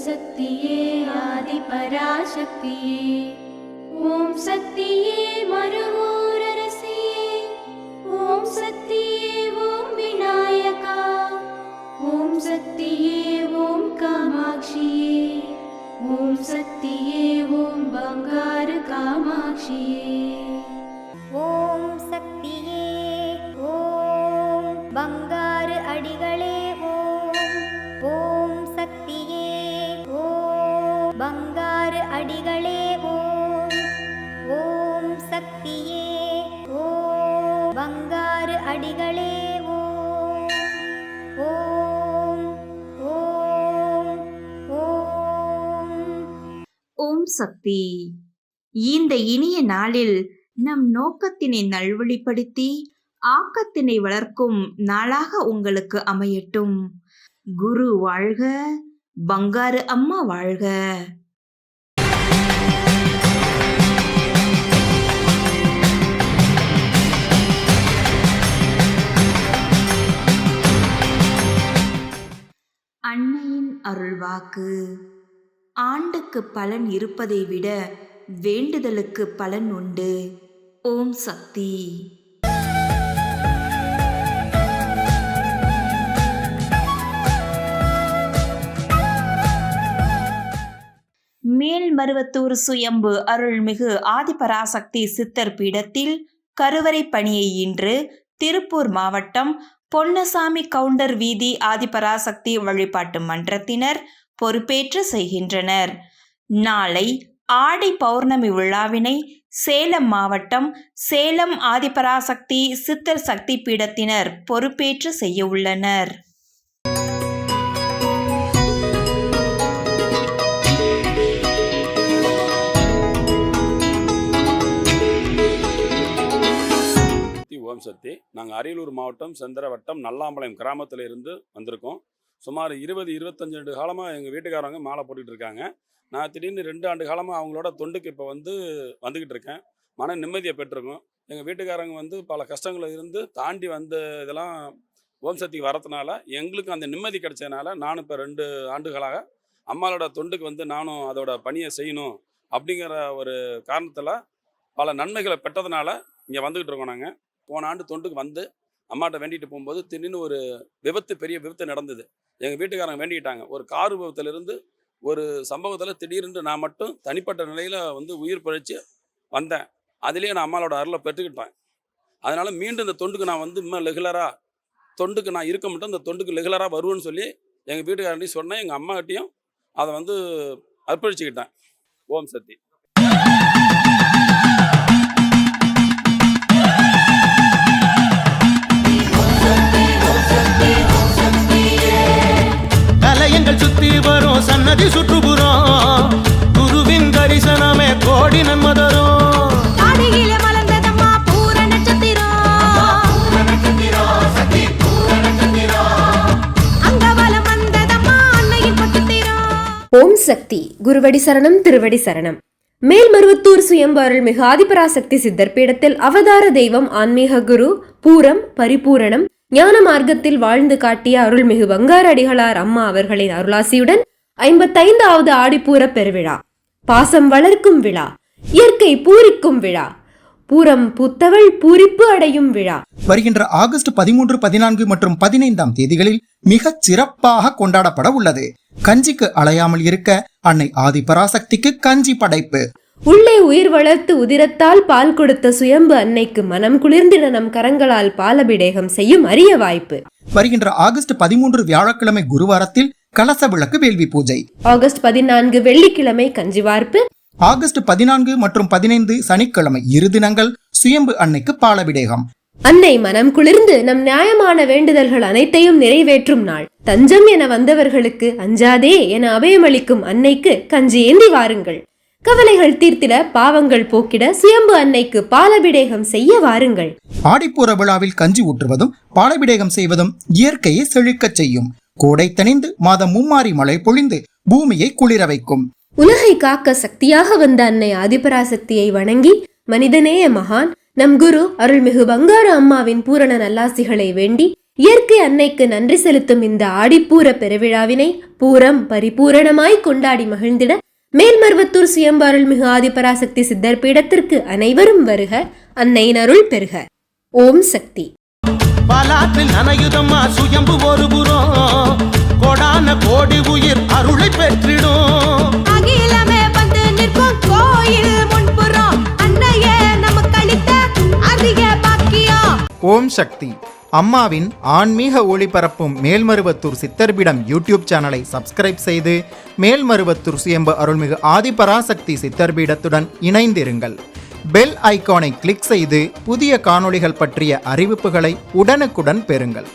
சக்தியே ஆதி பராசக்தியே, ஓம் சக்தியே மறுவூரரசியே, ஓம் சக்தியே ஓம் விநாயகா, ஓம் சக்தியே ஓம் காமாட்சியே, ஓம் சக்தியே ஓம் பங்காரு காமாட்சியே. ஓம் சக்தியே ஓம் பங்காரு அடிகளே ஓம். ஓம் சக்தியே ஓம் பங்காரு அடிகளே ஓம். ஓம் சக்தியே ஓம் பங்காரு அடிகளே ஓம். ஓம் ஓம் ஓம். ஓம் சக்தி. இந்த இனிய நாளில் நம் நோக்கத்தினை நல்வழிப்படுத்தி ஆக்கத்தினை வளர்க்கும் நாளாக உங்களுக்கு அமையட்டும். குரு வாழ்க, பங்காரு அம்மா வாழ்க. அன்னையின் அருள்வாக்கு. ஆண்டுக்கு பலன் இருப்பதை விட வேண்டுதலுக்கு பலன் உண்டு. ஓம் சக்தி. மேல்மருவத்தூர் சுயம்பு அருள்மிகு ஆதிபராசக்தி சித்தர் பீடத்தில் கருவறை பணியை இன்று திருப்பூர் மாவட்டம் பொன்னசாமி கவுண்டர் வீதி ஆதிபராசக்தி வழிபாட்டு மன்றத்தினர் பொறுப்பேற்று செய்கின்றனர். நாளை ஆடி பௌர்ணமி விழாவினை சேலம் மாவட்டம் சேலம் ஆதிபராசக்தி சித்தர் சக்தி பீடத்தினர் பொறுப்பேற்று செய்ய உள்ளனர். ஓம் சக்தி. நாங்கள் அரியலூர் மாவட்டம் செந்தரவட்டம் நல்லாம்பாளையம் கிராமத்தில் இருந்து வந்திருக்கோம். சுமார் 20-25 காலமாக எங்கள் வீட்டுக்காரங்க மாலை போட்டுக்கிட்டு இருக்காங்க. நான் திடீர்னு 2 ஆண்டு காலமாக அவங்களோட தொண்டுக்கு இப்போ வந்துக்கிட்டு இருக்கேன். மன நிம்மதியை பெற்றிருக்கோம். எங்கள் வீட்டுக்காரங்க பல கஷ்டங்களை இருந்து தாண்டி வந்த இதெல்லாம் ஓம் சக்திக்கு வரதுனால எங்களுக்கு அந்த நிம்மதி கிடைச்சதுனால நானும் இப்போ 2 ஆண்டுகளாக அம்மாவோட தொண்டுக்கு நானும் அதோட பணியை செய்யணும் அப்படிங்கிற ஒரு காரணத்தில் பல நன்மைகளை பெற்றதுனால இங்கே வந்துக்கிட்டு இருக்கோம். நாங்கள் போன ஆண்டு தொண்டுக்கு அம்மாட்ட வேண்டிட்டு போகும்போது திடீர்னு ஒரு பெரிய விபத்து நடந்தது. எங்கள் வீட்டுக்காரங்க வேண்டிக்கிட்டாங்க. ஒரு கார் விபத்துலேருந்து ஒரு சம்பவத்தில் திடீர்னு நான் மட்டும் தனிப்பட்ட நிலையில் உயிர் பிழைச்சி வந்தேன். அதுலேயே நான் அம்மாவோட அருளை பெற்றுக்கிட்டேன். அதனால் மீண்டும் இந்த தொண்டுக்கு நான் இன்னும் ரெகுலராக தொண்டுக்கு நான் இருக்க மட்டும் இந்த தொண்டுக்கு ரெகுலராக வருவேன்னு சொல்லி எங்கள் வீட்டுக்காரன்ட்டையும் சொன்னேன். எங்கள் அம்மாக்கிட்டையும் அதை அர்ப்பணிச்சுக்கிட்டேன். ஓம் சக்தி. தலையங்கள் சுத்தி வரும் சன்னதி சுற்றுப்புறம் குருவின் தரிசனமே கோடி நன்மதரும். ஓம் சக்தி. குருவடி சரணம், திருவடி சரணம். மேல்மருவத்தூர் சுயம்பு அருள்மிகு ஆதிபராசக்தி சித்தர் பீடத்தில் அவதார தெய்வம் ஆன்மீக குரு பூரம் பரிபூரணம் ஞான மார்க்கத்தில் வாழ்ந்து காட்டிய அருள்மிகு பங்காரு அடிகளார் அம்மா அவர்களின் அருளாசியுடன் 55வது ஆடிப்பூர பெருவிழா, பாசம் வளர்க்கும் விழா, இயற்கை பூரிக்கும் விழா, பூரம் பூத்தவள் பூரிப்பு அடையும் விழா வருகின்ற ஆகஸ்ட் 13, 14 மற்றும் 15ஆம் தேதிகளில் மிக சிறப்பாக கொண்டாடப்பட உள்ளது. கஞ்சிக்கு அலையாமல் இருக்க அன்னை ஆதிபராசக்திக்கு கஞ்சி படைப்பு. உள்ளே உயிர் வளர்த்து உதிரத்தால் பால் கொடுத்த சுயம்பு அன்னைக்கு மனம் குளிர்ந்திட நம் கரங்களால் பாலபிடேகம் செய்யும் அரிய வாய்ப்பு. வருகின்ற ஆகஸ்ட் 13 வியாழக்கிழமை குருவாரத்தில் கலச விளக்கு வேள்வி பூஜை. ஆகஸ்ட் 14 வெள்ளிக்கிழமை கஞ்சி வார்ப்பு. ஆகஸ்ட் 14 மற்றும் 15 சனிக்கிழமை இரு தினங்கள் சுயம்பு அன்னைக்கு பாலபிடேகம். அன்னை மனம் குளிர்ந்து நம் நியாயமான வேண்டுதல்கள் அனைத்தையும் நிறைவேற்றும் நாள். தஞ்சம் என வந்தவர்களுக்கு அஞ்சாதே என அபயமளிக்கும் அன்னைக்கு கஞ்சி ஏந்தி வாருங்கள். கவலைகள் தீர்த்திட, பாவங்கள் போக்கிட சுயம்பு அன்னைக்கு பாலபிடேகம் செய்ய வாருங்கள். ஆடிப்பூர விழாவில் கஞ்சி ஊற்றுவதும் பாலபிடேகம் செய்வதும் இயற்கையை செழிக்கச் செய்யும். கோடை தணிந்து மாதம் மும்மாரி மழை பொழிந்து பூமியை குளிர வைக்கும். உலகை காக்க சக்தியாக வந்த அன்னை ஆதிபராசக்தியை வணங்கி மனிதநேய மகான் நம் குரு அருள்மிகு பங்காரு அம்மாவின் பூரண நல்லாசிகளை வேண்டி இயற்கை அன்னைக்கு நன்றி செலுத்தும் இந்த ஆடிப்பூர பெருவிழாவினை பூரம் பரிபூரணமாய் கொண்டாடி மகிழ்ந்திட மேல்மருவத்தூர் சுயம்பு அருள்மிகு ஆதிபராசக்தி சித்தர் பீடத்திற்கு அனைவரும் வருக. அன்னையின் அருள் பெறுக. ஓம் சக்தி. பலாற்றில் நனையுதம்மா சுயம்பு ஒரு புறம், கோடான கோடி உயிர் அருளை பெற்றிடும். அகிலமே வந்து நிற்கும் கோயில் முன்புறம் அன்னையே நமக்கு அளித்த அதிக பாக்கியம். ஓம் சக்தி. அம்மாவின் ஆன்மீக ஒளிபரப்பும் மேல்மருவத்தூர் சித்தர்பீடம் யூடியூப் சேனலை சப்ஸ்கிரைப் செய்து மேல்மருவத்தூர் சுயம்பு அருள்மிகு ஆதிபராசக்தி சித்தர்பீடத்துடன் இணைந்திருங்கள். பெல் ஐகானை கிளிக் செய்து புதிய காணொளிகள் பற்றிய அறிவிப்புகளை உடனுக்குடன் பெறுங்கள்.